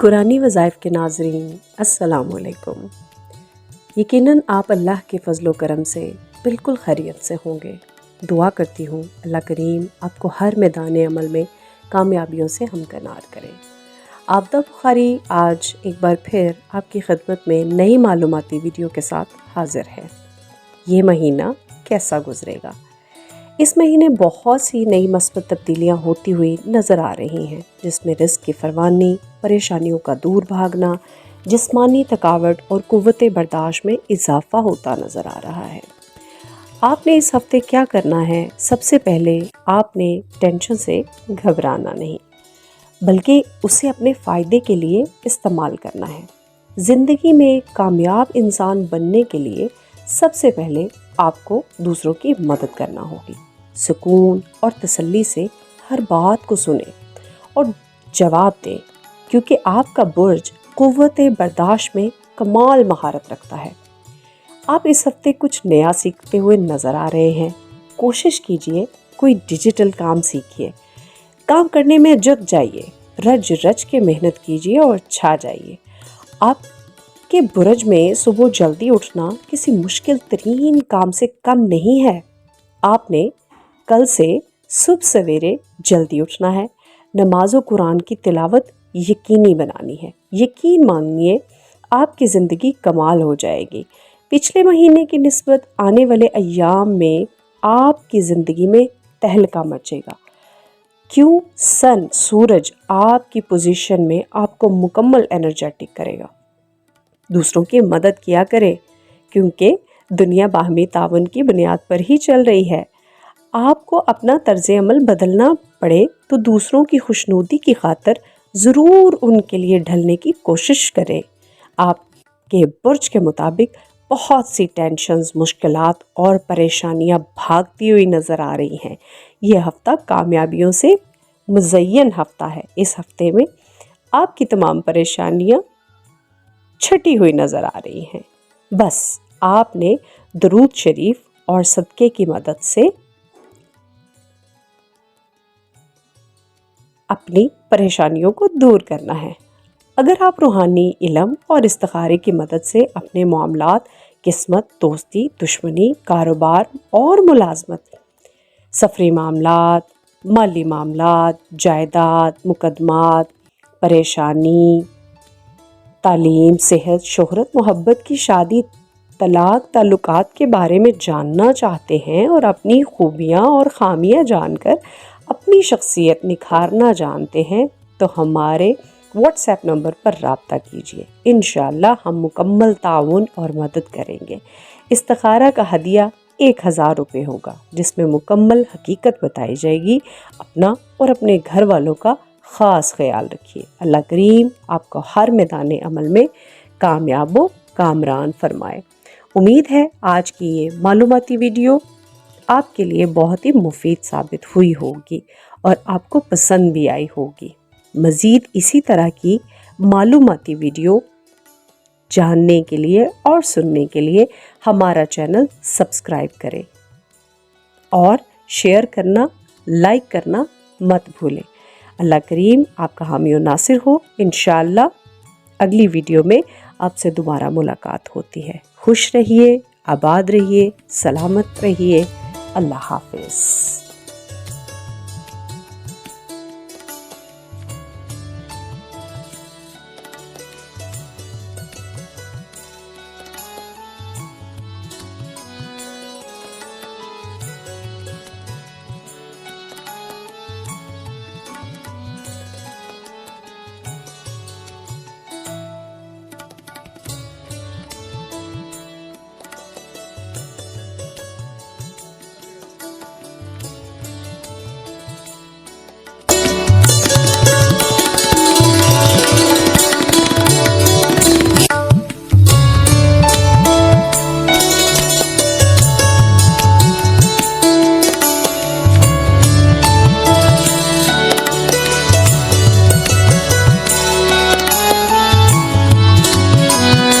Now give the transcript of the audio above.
قرآنی وظائف کے ناظرین السلام علیکم۔ یقیناً آپ اللہ کے فضل و کرم سے بالکل خیریت سے ہوں گے۔ دعا کرتی ہوں اللہ کریم آپ کو ہر میدان عمل میں کامیابیوں سے ہمکنار کرے۔ عابدہ بخاری آج ایک بار پھر آپ کی خدمت میں نئی معلوماتی ویڈیو کے ساتھ حاضر ہے۔ یہ مہینہ کیسا گزرے گا؟ اس مہینے بہت سی نئی مثبت تبدیلیاں ہوتی ہوئی نظر آ رہی ہیں، جس میں رزق کی فراوانی، پریشانیوں کا دور بھاگنا، جسمانی تھکاوٹ اور قوت برداشت میں اضافہ ہوتا نظر آ رہا ہے۔ آپ نے اس ہفتے کیا کرنا ہے؟ سب سے پہلے آپ نے ٹینشن سے گھبرانا نہیں، بلکہ اسے اپنے فائدے کے لیے استعمال کرنا ہے۔ زندگی میں کامیاب انسان بننے کے لیے سب سے پہلے آپ کو دوسروں کی مدد کرنا ہوگی۔ سکون اور تسلی سے ہر بات کو سنیں اور جواب دیں، کیونکہ آپ کا برج قوت برداشت میں کمال مہارت رکھتا ہے۔ آپ اس ہفتے کچھ نیا سیکھتے ہوئے نظر آ رہے ہیں۔ کوشش کیجئے کوئی ڈیجیٹل کام سیکھیے، کام کرنے میں جٹ جائیے، رج رج کے محنت کیجئے اور چھا جائیے۔ آپ کے برج میں صبح جلدی اٹھنا کسی مشکل ترین کام سے کم نہیں ہے۔ آپ نے کل سے صبح سویرے جلدی اٹھنا ہے، نماز و قرآن کی تلاوت یقینی بنانی ہے۔ یقین مانیے آپ کی زندگی کمال ہو جائے گی۔ پچھلے مہینے کی نسبت آنے والے ایام میں آپ کی زندگی میں تہلکہ مچے گا، کیوں سورج آپ کی پوزیشن میں آپ کو مکمل انرجیٹک کرے گا۔ دوسروں کی مدد کیا کرے، کیونکہ دنیا باہمی تعاون کی بنیاد پر ہی چل رہی ہے۔ آپ کو اپنا طرز عمل بدلنا پڑے تو دوسروں کی خوشنودی کی خاطر ضرور ان کے لیے ڈھلنے کی کوشش کریں۔ آپ کے برج کے مطابق بہت سی ٹینشنز، مشکلات اور پریشانیاں بھاگتی ہوئی نظر آ رہی ہیں۔ یہ ہفتہ کامیابیوں سے مزین ہفتہ ہے۔ اس ہفتے میں آپ کی تمام پریشانیاں چھٹی ہوئی نظر آ رہی ہیں۔ بس آپ نے درود شریف اور صدقے کی مدد سے اپنی پریشانیوں کو دور کرنا ہے۔ اگر آپ روحانی علم اور استخارے کی مدد سے اپنے معاملات، قسمت، دوستی، دشمنی، کاروبار اور ملازمت، سفری معاملات، مالی معاملات، جائیداد، مقدمات، پریشانی، تعلیم، صحت، شہرت، محبت کی شادی، طلاق، تعلقات کے بارے میں جاننا چاہتے ہیں اور اپنی خوبیاں اور خامیاں جان کر اپنی شخصیت نکھارنا جانتے ہیں، تو ہمارے واٹس ایپ نمبر پر رابطہ کیجیے۔ انشاءاللہ ہم مکمل تعاون اور مدد کریں گے۔ استخارہ کا ہدیہ 1000 روپے ہوگا، جس میں مکمل حقیقت بتائی جائے گی۔ اپنا اور اپنے گھر والوں کا خاص خیال رکھیے۔ اللہ کریم آپ کو ہر میدان عمل میں کامیاب و کامران فرمائے۔ امید ہے آج کی یہ معلوماتی ویڈیو آپ کے لیے بہت ہی مفید ثابت ہوئی ہوگی اور آپ کو پسند بھی آئی ہوگی۔ مزید اسی طرح کی معلوماتی ویڈیو جاننے کے لیے اور سننے کے لیے ہمارا چینل سبسکرائب کریں اور شیئر کرنا، لائک کرنا مت بھولیں۔ اللہ کریم آپ کا حامی و ناصر ہو۔ انشاءاللہ اگلی ویڈیو میں آپ سے دوبارہ ملاقات ہوتی ہے۔ خوش رہیے، آباد رہیے، سلامت رہیے۔ اللہ حافظ۔